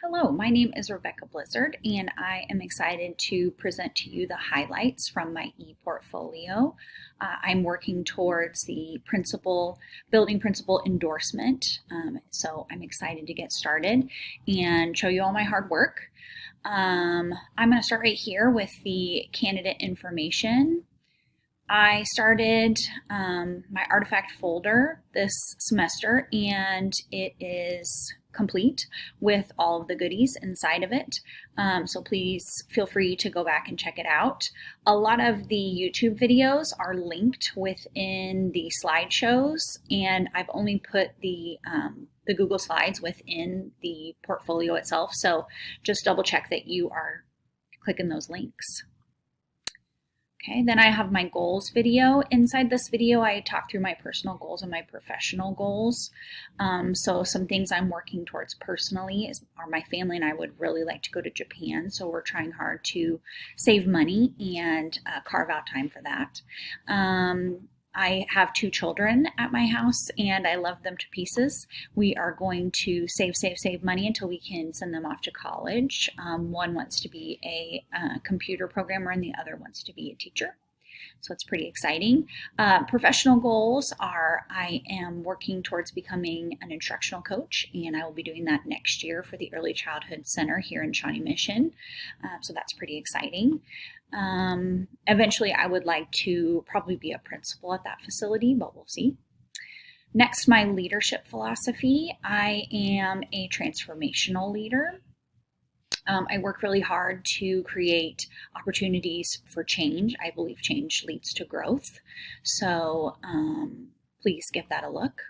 Hello, my name is Rebecca Blizzard, and I am excited to present to you the highlights from my ePortfolio. I'm working towards the building principal endorsement, so I'm excited to get started and show you all my hard work. I'm going to start right here with the candidate information. I started my artifact folder this semester, and it is complete with all of the goodies inside of it. So please feel free to go back and check it out. A lot of the YouTube videos are linked within the slideshows, and I've only put the Google Slides within the portfolio itself. So just double check that you are clicking those links. Okay, then I have my goals video. Inside this video, I talk through my personal goals and my professional goals. So some things I'm working towards personally are my family and I would really like to go to Japan. So we're trying hard to save money and carve out time for that. I have 2 children at my house and I love them to pieces. We are going to save money until we can send them off to college. One wants to be a computer programmer and the other wants to be a teacher. So it's pretty exciting. Professional goals are I am working towards becoming an instructional coach, and I will be doing that next year for the Early Childhood Center here in Shawnee Mission. So that's pretty exciting. Eventually, I would like to probably be a principal at that facility, but we'll see. Next, my leadership philosophy. I am a transformational leader. I work really hard to create opportunities for change. I believe change leads to growth. So please give that a look.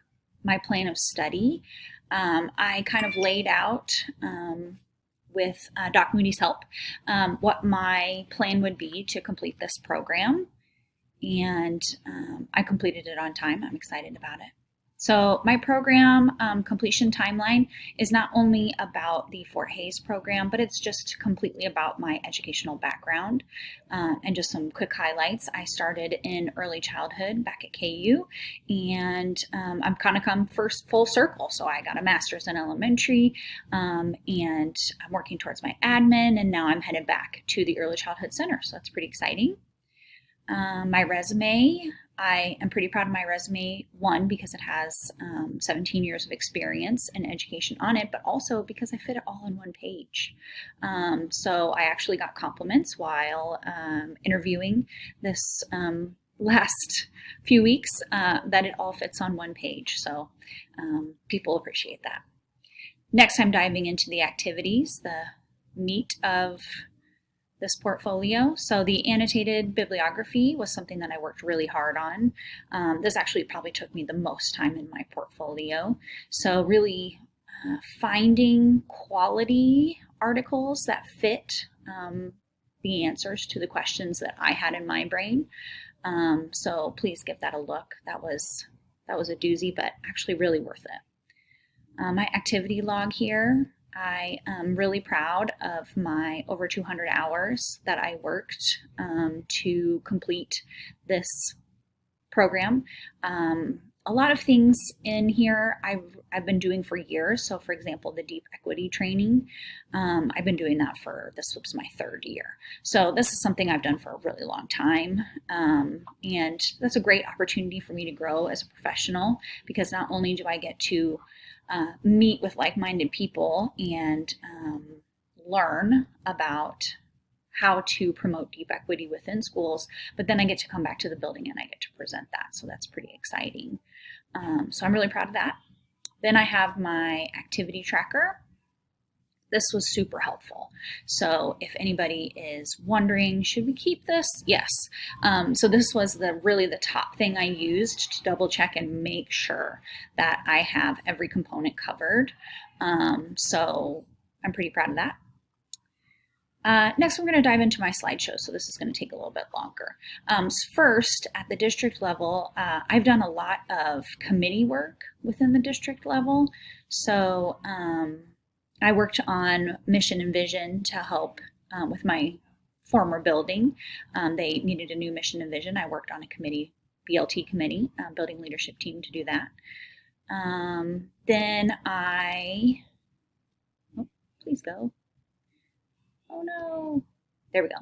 My plan of study, I kind of laid out with Doc Moody's help what my plan would be to complete this program. And I completed it on time. I'm excited about it. So my program completion timeline is not only about the Fort Hays program, but it's just completely about my educational background. And just some quick highlights. I started in early childhood back at KU, and I've kind of come first full circle. So I got a master's in elementary, and I'm working towards my admin, and now I'm headed back to the Early Childhood Center. So that's pretty exciting. My resume, I am pretty proud of my resume, one, because it has 17 years of experience and education on it, but also because I fit it all in one page. So I actually got compliments while interviewing this last few weeks that it all fits on one page. So people appreciate that. Next, I'm diving into the activities, the meat of this portfolio. So the annotated bibliography was something that I worked really hard on. This actually probably took me the most time in my portfolio. So really finding quality articles that fit the answers to the questions that I had in my brain. So please give that a look. That was a doozy, but actually really worth it. My activity log here. I am really proud of my over 200 hours that I worked to complete this program. A lot of things in here I've been doing for years. So for example, the deep equity training, I've been doing that this was my 3rd year. So this is something I've done for a really long time. And that's a great opportunity for me to grow as a professional, because not only do I get to meet with like-minded people and learn about how to promote deep equity within schools, but then I get to come back to the building and I get to present that. So that's pretty exciting. So I'm really proud of that. Then I have my activity tracker. This was super helpful. So if anybody is wondering, should we keep this? Yes. So this was really the top thing I used to double check and make sure that I have every component covered. So I'm pretty proud of that. Next, we're going to dive into my slideshow, so this is going to take a little bit longer. First, at the district level, I've done a lot of committee work within the district level. So I worked on mission and vision to help with my former building. They needed a new mission and vision. I worked on a committee, BLT committee, building leadership team, to do that. Then I Please go. Oh no. There we go.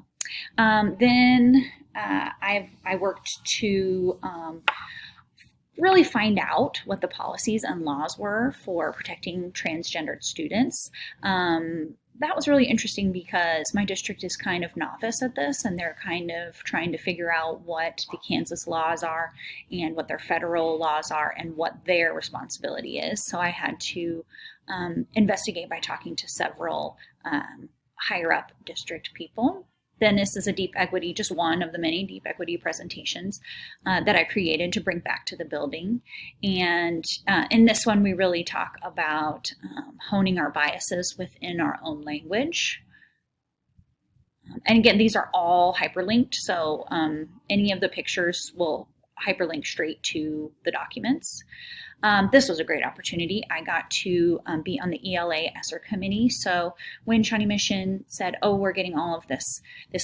Then I worked to really find out what the policies and laws were for protecting transgendered students. That was really interesting because my district is kind of novice at this, and they're kind of trying to figure out what the Kansas laws are and what their federal laws are and what their responsibility is. So I had to investigate by talking to several higher up district people. Then this is a deep equity, just one of the many deep equity presentations that I created to bring back to the building. And in this one, we really talk about honing our biases within our own language. And again, these are all hyperlinked, so any of the pictures will hyperlink straight to the documents. This was a great opportunity. I got to be on the ELA ESSER committee. So when Shawnee Mission said, oh, we're getting all of this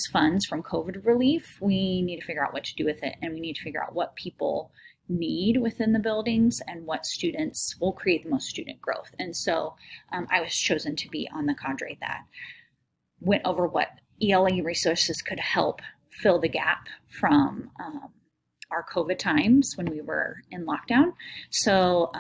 funds from COVID relief, we need to figure out what to do with it. And we need to figure out what people need within the buildings and what students will create the most student growth. And so I was chosen to be on the cadre that went over what ELA resources could help fill the gap from our COVID times when we were in lockdown. So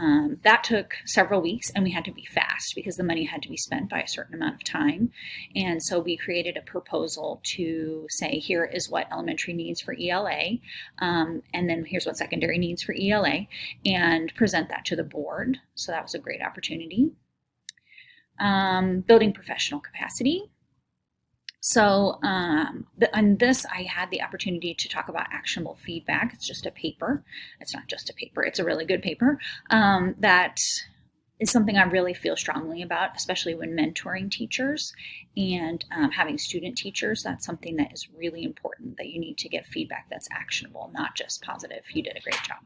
that took several weeks, and we had to be fast because the money had to be spent by a certain amount of time. And so we created a proposal to say, here is what elementary needs for ELA, and then here's what secondary needs for ELA, and present that to the board. So that was a great opportunity. Building professional capacity. So on this, I had the opportunity to talk about actionable feedback. It's just a paper. It's not just a paper. It's a really good paper that is something I really feel strongly about, especially when mentoring teachers and having student teachers. That's something that is really important, that you need to get feedback that's actionable, not just positive. You did a great job.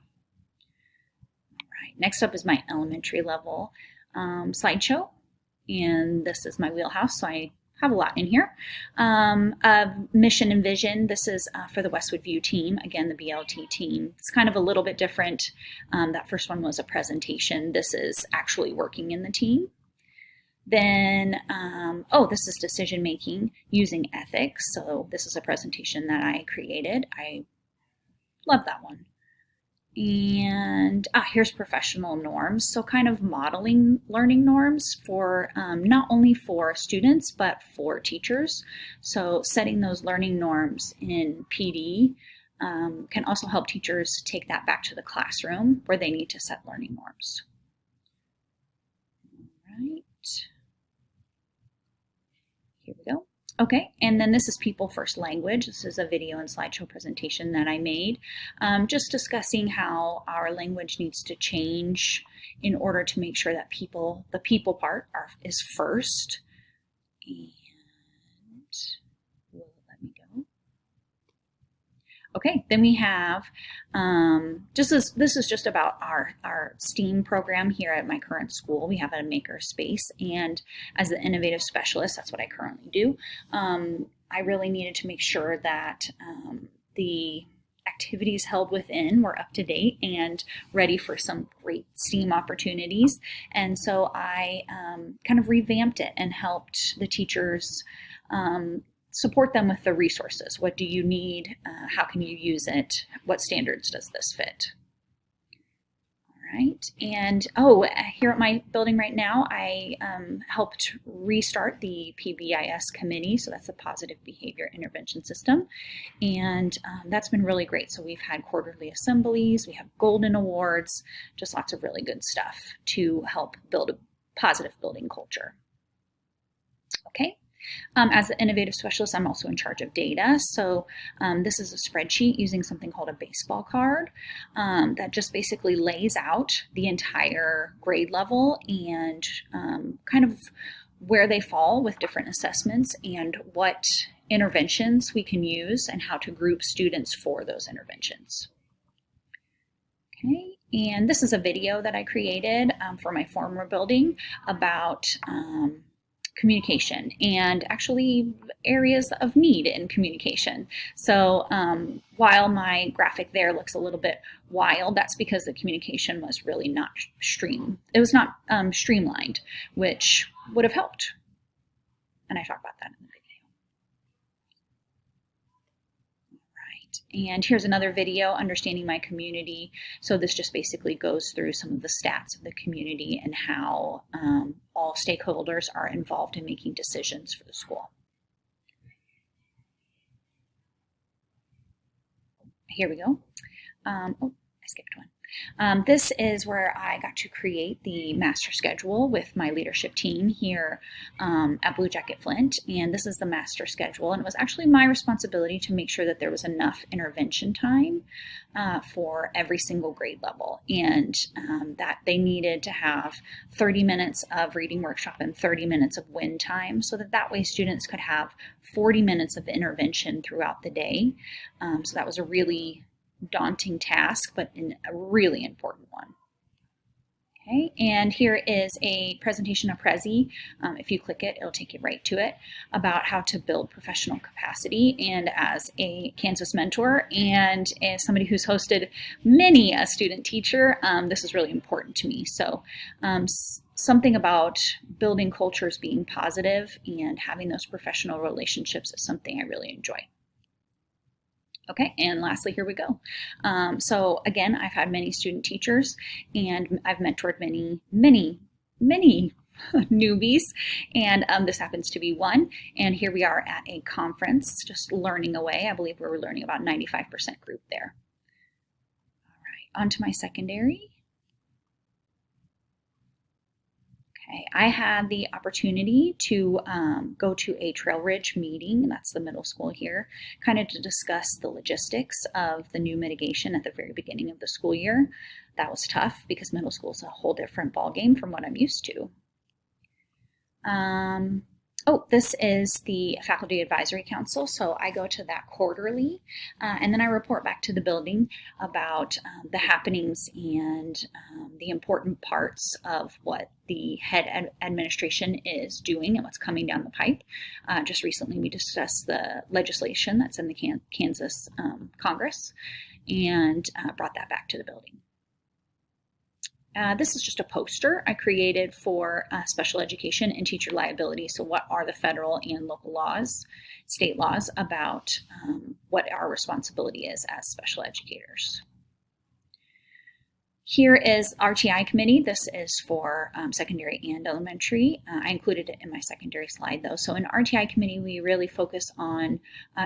All right. Next up is my elementary level slideshow. And this is my wheelhouse, so I have a lot in here. Mission and vision. This is for the Westwood View team. Again, the BLT team. It's kind of a little bit different. That first one was a presentation. This is actually working in the team. Then, this is decision making using ethics. So this is a presentation that I created. I love that one. And here's professional norms. So kind of modeling learning norms for not only for students, but for teachers. So setting those learning norms in PD can also help teachers take that back to the classroom where they need to set learning norms. All right. Here we go. Okay, and then this is People First Language. This is a video and slideshow presentation that I made, just discussing how our language needs to change in order to make sure that the people part is first. And will it let me go? Okay, then we have, this is just about our STEAM program here at my current school. We have a maker space, and as the innovative specialist, that's what I currently do. I really needed to make sure that the activities held within were up to date and ready for some great STEAM opportunities. And so I kind of revamped it and helped the teachers support them with the resources. What do you need? How can you use it? What standards does this fit? All right. And here at my building right now, I helped restart the PBIS committee. So that's the Positive Behavior Intervention System. And that's been really great. So we've had quarterly assemblies, we have golden awards, just lots of really good stuff to help build a positive building culture. Okay. As the innovative specialist, I'm also in charge of data. So this is a spreadsheet using something called a baseball card that just basically lays out the entire grade level and kind of where they fall with different assessments and what interventions we can use and how to group students for those interventions. Okay, and this is a video that I created for my former building about communication and actually areas of need in communication. So while my graphic there looks a little bit wild, that's because the communication was really not streamlined, which would have helped. And I talk about that in the video. And here's another video, Understanding My Community. So this just basically goes through some of the stats of the community and how all stakeholders are involved in making decisions for the school. Here we go. I skipped one. This is where I got to create the master schedule with my leadership team here at Blue Jacket Flint. And this is the master schedule. And it was actually my responsibility to make sure that there was enough intervention time for every single grade level. And that they needed to have 30 minutes of reading workshop and 30 minutes of win time, so that way students could have 40 minutes of intervention throughout the day. So that was a really daunting task, but a really important one. Okay, and here is a presentation of Prezi. If you click it, it'll take you right to it, about how to build professional capacity. And as a Kansas mentor and as somebody who's hosted many a student teacher, this is really important to me. So something about building cultures being positive and having those professional relationships is something I really enjoy. Okay, and lastly, here we go. So again, I've had many student teachers and I've mentored many newbies, and this happens to be one. And here we are at a conference, just learning away. I believe we're learning about 95% group there. All right, on to my secondary. Okay, I had the opportunity to go to a Trail Ridge meeting, that's the middle school here, kind of to discuss the logistics of the new mitigation at the very beginning of the school year. That was tough because middle school is a whole different ballgame from what I'm used to. This is the Faculty Advisory Council. So I go to that quarterly, and then I report back to the building about the happenings and the important parts of what the head administration is doing and what's coming down the pipe. Just recently we discussed the legislation that's in the Kansas Congress and brought that back to the building. This is just a poster I created for special education and teacher liability. So what are the federal and local laws, state laws about what our responsibility is as special educators. Here is RTI committee. This is for secondary and elementary. I included it in my secondary slide though. So in RTI committee, we really focus on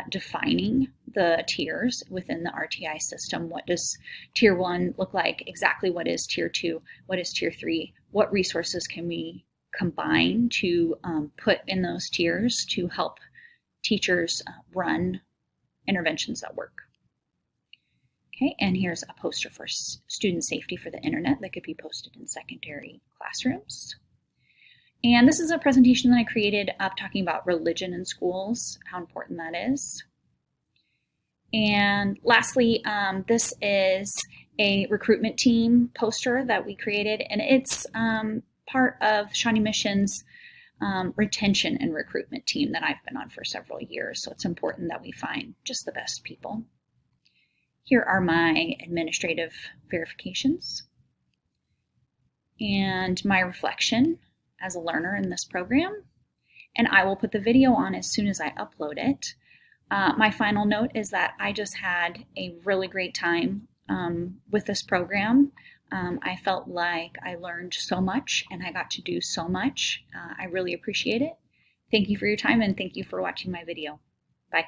defining the tiers within the RTI system. What does tier 1 look like? Exactly what is tier 2? What is tier 3? What resources can we combine to put in those tiers to help teachers run interventions that work? Okay, and here's a poster for student safety for the internet that could be posted in secondary classrooms. And this is a presentation that I created talking about religion in schools, how important that is. And lastly, this is a recruitment team poster that we created, and it's part of Shawnee Mission's retention and recruitment team that I've been on for several years. So it's important that we find just the best people. Here are my administrative verifications and my reflection as a learner in this program. And I will put the video on as soon as I upload it. My final note is that I just had a really great time with this program. I felt like I learned so much and I got to do so much. I really appreciate it. Thank you for your time and thank you for watching my video. Bye.